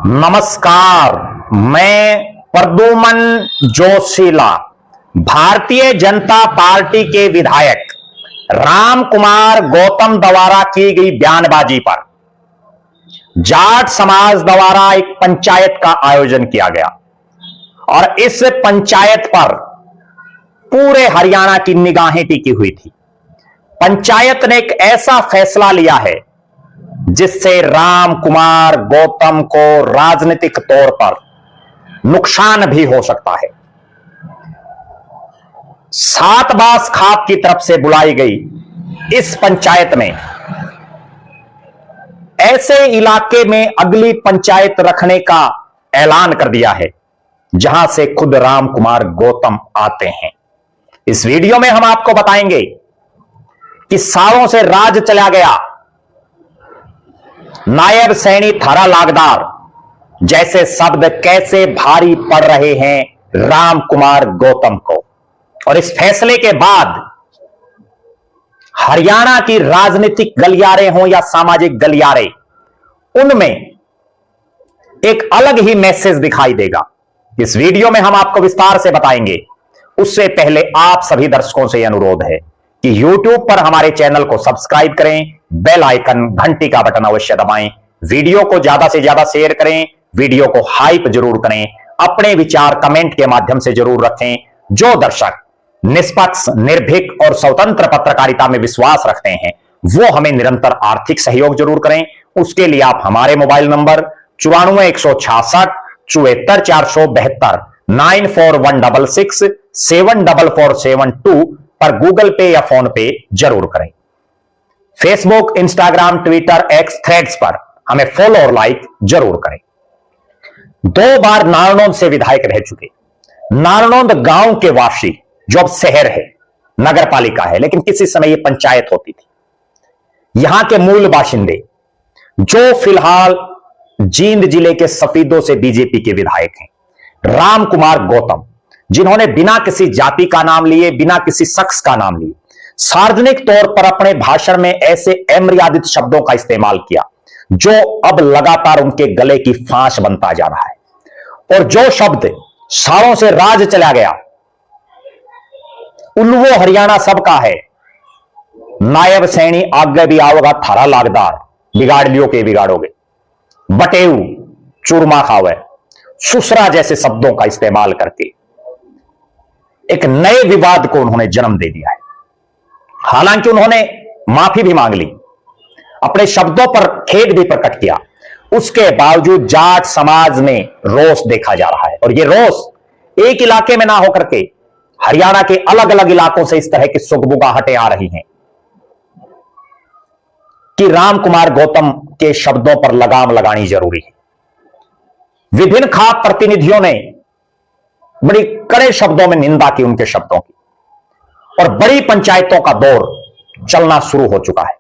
नमस्कार, मैं प्रद्युमन जोशीला भारतीय जनता पार्टी के विधायक राम कुमार गौतम द्वारा की गई बयानबाजी पर जाट समाज द्वारा एक पंचायत का आयोजन किया गया और इस पंचायत पर पूरे हरियाणा की निगाहें टिकी हुई थी। पंचायत ने एक ऐसा फैसला लिया है जिससे राम कुमार गौतम को राजनीतिक तौर पर नुकसान भी हो सकता है। सातबास खाप की तरफ से बुलाई गई इस पंचायत में ऐसे इलाके में अगली पंचायत रखने का ऐलान कर दिया है जहां से खुद राम कुमार गौतम आते हैं। इस वीडियो में हम आपको बताएंगे कि सालों से राज चला गया नायब सैनी थारा लागदार जैसे शब्द कैसे भारी पड़ रहे हैं राम कुमार गौतम को, और इस फैसले के बाद हरियाणा की राजनीतिक गलियारे हों या सामाजिक गलियारे, उनमें एक अलग ही मैसेज दिखाई देगा। इस वीडियो में हम आपको विस्तार से बताएंगे। उससे पहले आप सभी दर्शकों से यह अनुरोध है कि YouTube पर हमारे चैनल को सब्सक्राइब करें, बेल आइकन घंटी का बटन अवश्य दबाएं, वीडियो को ज्यादा से ज्यादा शेयर करें, वीडियो को हाइप जरूर करें, अपने विचार कमेंट के माध्यम से जरूर रखें। जो दर्शक निष्पक्ष, निर्भीक और स्वतंत्र पत्रकारिता में विश्वास रखते हैं वो हमें निरंतर आर्थिक सहयोग जरूर करें। उसके लिए आप हमारे मोबाइल नंबर 94 166 74 472 94 166 74472 पर गूगल पे या फोन पे जरूर करें। Facebook, Instagram, Twitter, x, threads पर हमें फॉलो और लाइक जरूर करें। 2 बार नारनौंद से विधायक रह चुके नारनौंद गांव के वासी, जो अब शहर है, नगर पालिका है, लेकिन किसी समय यह पंचायत होती थी। यहां के मूल बाशिंदे जो फिलहाल जींद जिले के सफीदों से बीजेपी के विधायक हैं, राम कुमार गौतम, जिन्होंने बिना किसी जाति का नाम लिए, बिना किसी शख्स का नाम लिए, सार्वजनिक तौर पर अपने भाषण में ऐसे अमर्यादित शब्दों का इस्तेमाल किया जो अब लगातार उनके गले की फांस बनता जा रहा है। और जो शब्द सालों से राज चला गया, उल्वो हरियाणा सबका है, नायब सैनी आगे भी आओगा थारा लागदार, बिगाड़ लियो के बिगाड़ोगे, बटेऊ चूरमा खावे, सुसरा जैसे शब्दों का इस्तेमाल करके एक नए विवाद को उन्होंने जन्म दे दिया है। हालांकि उन्होंने माफी भी मांग ली, अपने शब्दों पर खेद भी प्रकट किया, उसके बावजूद जाट समाज में रोष देखा जा रहा है। और यह रोष एक इलाके में ना होकर के हरियाणा के अलग अलग इलाकों से इस तरह की सुगबुगाहटें आ रही हैं कि राम कुमार गौतम के शब्दों पर लगाम लगानी जरूरी है। विभिन्न खाप प्रतिनिधियों ने बड़ी कड़े शब्दों में निंदा की उनके शब्दों की, और बड़ी पंचायतों का दौर चलना शुरू हो चुका है।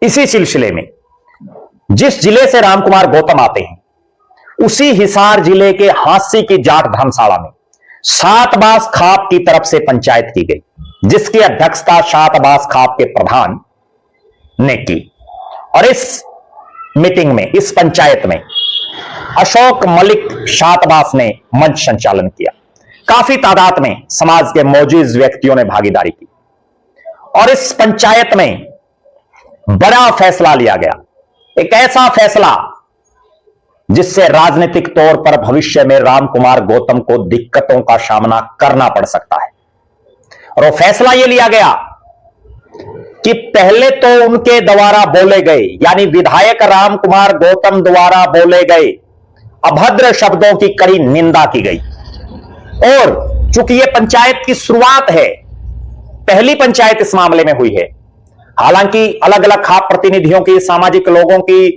इसी सिलसिले में जिस जिले से राम कुमार गौतम आते हैं, उसी हिसार जिले के हांसी की जाट धर्मशाला में सातबास खाप की तरफ से पंचायत की गई, जिसकी अध्यक्षता सातबास खाप के प्रधान ने की। और इस मीटिंग में, इस पंचायत में अशोक मलिक सातबास ने मंच संचालन किया। काफी तादाद में समाज के मौजूद व्यक्तियों ने भागीदारी की और इस पंचायत में बड़ा फैसला लिया गया, एक ऐसा फैसला जिससे राजनीतिक तौर पर भविष्य में राम कुमार गौतम को दिक्कतों का सामना करना पड़ सकता है। और वो फैसला यह लिया गया कि पहले तो उनके द्वारा बोले गए, यानी विधायक राम कुमार गौतम द्वारा बोले गए अभद्र शब्दों की कड़ी निंदा की गई। और चूंकि यह पंचायत की शुरुआत है, पहली पंचायत इस मामले में हुई है, हालांकि अलग अलग खाप प्रतिनिधियों की, सामाजिक लोगों की,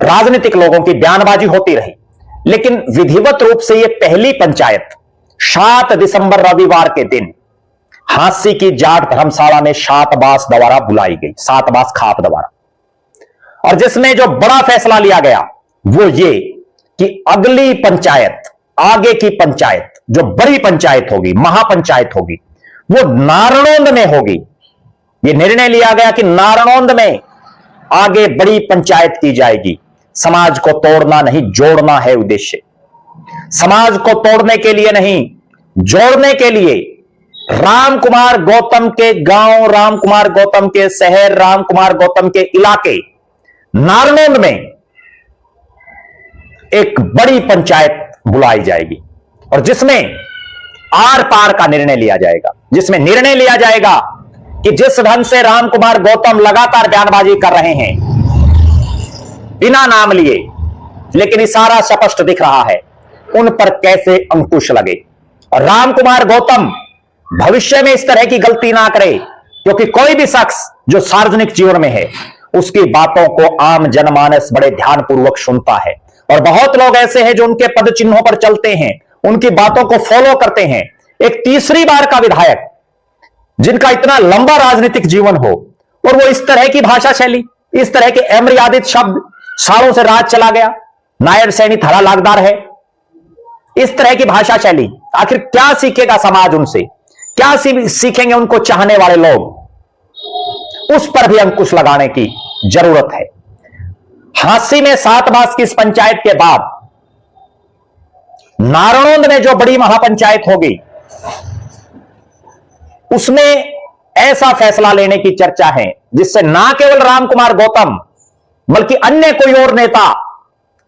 राजनीतिक लोगों की बयानबाजी होती रही, लेकिन विधिवत रूप से यह पहली पंचायत 7 दिसंबर रविवार के दिन हांसी की जाट धर्मशाला में सातबास द्वारा बुलाई गई, सातबास खाप द्वारा। और जिसमें जो बड़ा फैसला लिया गया वो ये कि अगली पंचायत, आगे की पंचायत, जो बड़ी पंचायत होगी, महापंचायत होगी, वो नारनौंद में होगी। यह निर्णय लिया गया कि नारनौंद में आगे बड़ी पंचायत की जाएगी। समाज को तोड़ना नहीं, जोड़ना है उद्देश्य। समाज को तोड़ने के लिए नहीं, जोड़ने के लिए राम कुमार गौतम के गांव, राम कुमार गौतम के शहर, राम कुमार गौतम के इलाके नारनौंद में एक बड़ी पंचायत बुलाई जाएगी और जिसमें आर पार का निर्णय लिया जाएगा, जिसमें निर्णय लिया जाएगा कि जिस ढंग से राम कुमार गौतम लगातार बयानबाजी कर रहे हैं बिना नाम लिए, लेकिन इशारा स्पष्ट दिख रहा है, उन पर कैसे अंकुश लगे और राम कुमार गौतम भविष्य में इस तरह की गलती ना करे, क्योंकि कोई भी शख्स जो सार्वजनिक जीवन में है उसकी बातों को आम जनमानस बड़े ध्यानपूर्वक सुनता है और बहुत लोग ऐसे हैं जो उनके पद चिन्हों पर चलते हैं, उनकी बातों को फॉलो करते हैं। एक तीसरी बार का विधायक जिनका इतना लंबा राजनीतिक जीवन हो और वो इस तरह की भाषा शैली, इस तरह के अमर्यादित शब्द, सालों से राज चला गया, नायब सैनी थरा लागदार है, इस तरह की भाषा शैली, आखिर क्या सीखेगा समाज उनसे, क्या सीखेंगे उनको चाहने वाले लोग, उस पर भी अंकुश लगाने की जरूरत है। हांसी में 7 मास की इस पंचायत के बाद नारनौंद में जो बड़ी महापंचायत होगी उसमें ऐसा फैसला लेने की चर्चा है जिससे ना केवल राम कुमार गौतम बल्कि अन्य कोई और नेता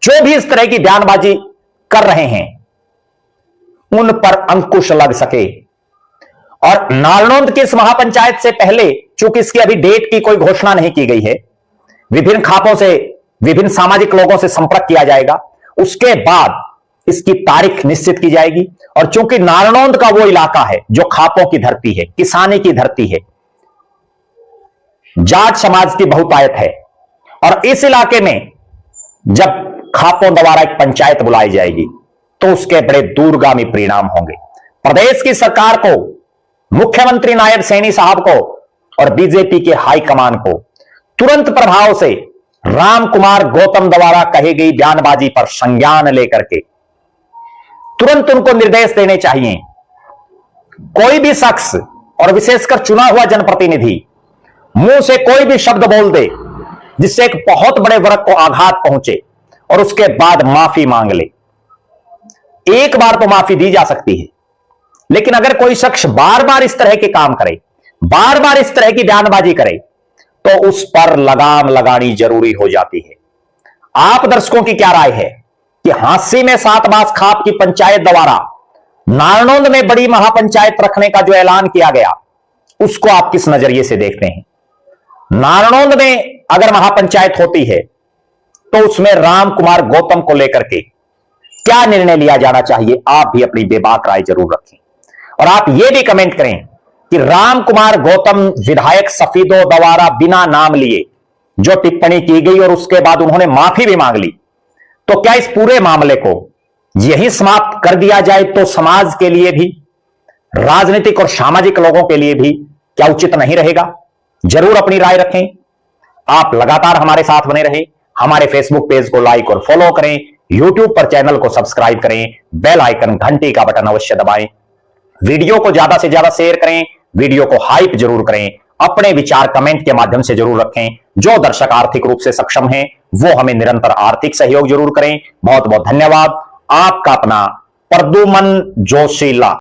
जो भी इस तरह की बयानबाजी कर रहे हैं उन पर अंकुश लग सके। और नारनौंद की इस महापंचायत से पहले, चूंकि इसकी अभी डेट की कोई घोषणा नहीं की गई है, विभिन्न खापों से, विभिन्न सामाजिक लोगों से संपर्क किया जाएगा, उसके बाद इसकी तारीख निश्चित की जाएगी। और चूंकि नारनौंद का वो इलाका है जो खापों की धरती है, किसानी की धरती है, जाट समाज की बहुतायत है, और इस इलाके में जब खापों द्वारा एक पंचायत बुलाई जाएगी तो उसके बड़े दूरगामी परिणाम होंगे। प्रदेश की सरकार को, मुख्यमंत्री नायब सैनी साहब को और बीजेपी के हाईकमान को तुरंत प्रभाव से राम कुमार गौतम द्वारा कही गई बयानबाजी पर संज्ञान लेकर के तुरंत उनको निर्देश देने चाहिए। कोई भी शख्स और विशेषकर चुना हुआ जनप्रतिनिधि मुंह से कोई भी शब्द बोल दे जिससे एक बहुत बड़े वर्ग को आघात पहुंचे और उसके बाद माफी मांग ले, एक बार तो माफी दी जा सकती है, लेकिन अगर कोई शख्स बार बार इस तरह के काम करे, बार बार इस तरह की बयानबाजी करे, तो उस पर लगाम लगानी जरूरी हो जाती है। आप दर्शकों की क्या राय है कि हांसी में 7 मास खाप की पंचायत द्वारा नारनौंद में बड़ी महापंचायत रखने का जो ऐलान किया गया उसको आप किस नजरिए से देखते हैं? नारनौंद में अगर महापंचायत होती है तो उसमें राम कुमार गौतम को लेकर के क्या निर्णय लिया जाना चाहिए? आप भी अपनी बेबाक राय जरूर रखें और आप यह भी कमेंट करें कि राम कुमार गौतम विधायक सफीदों द्वारा बिना नाम लिए जो टिप्पणी की गई और उसके बाद उन्होंने माफी भी मांग ली, तो क्या इस पूरे मामले को यही समाप्त कर दिया जाए तो समाज के लिए भी, राजनीतिक और सामाजिक लोगों के लिए भी क्या उचित नहीं रहेगा? जरूर अपनी राय रखें। आप लगातार हमारे साथ बने रहें, हमारे फेसबुक पेज को लाइक और फॉलो करें, यूट्यूब पर चैनल को सब्सक्राइब करें, बेल आइकन घंटी का बटन अवश्य दबाएं, वीडियो को ज्यादा से ज्यादा शेयर करें, वीडियो को हाइप जरूर करें, अपने विचार कमेंट के माध्यम से जरूर रखें। जो दर्शक आर्थिक रूप से सक्षम हैं वो हमें निरंतर आर्थिक सहयोग जरूर करें। बहुत बहुत धन्यवाद। आपका अपना प्रद्युमन जोशीला।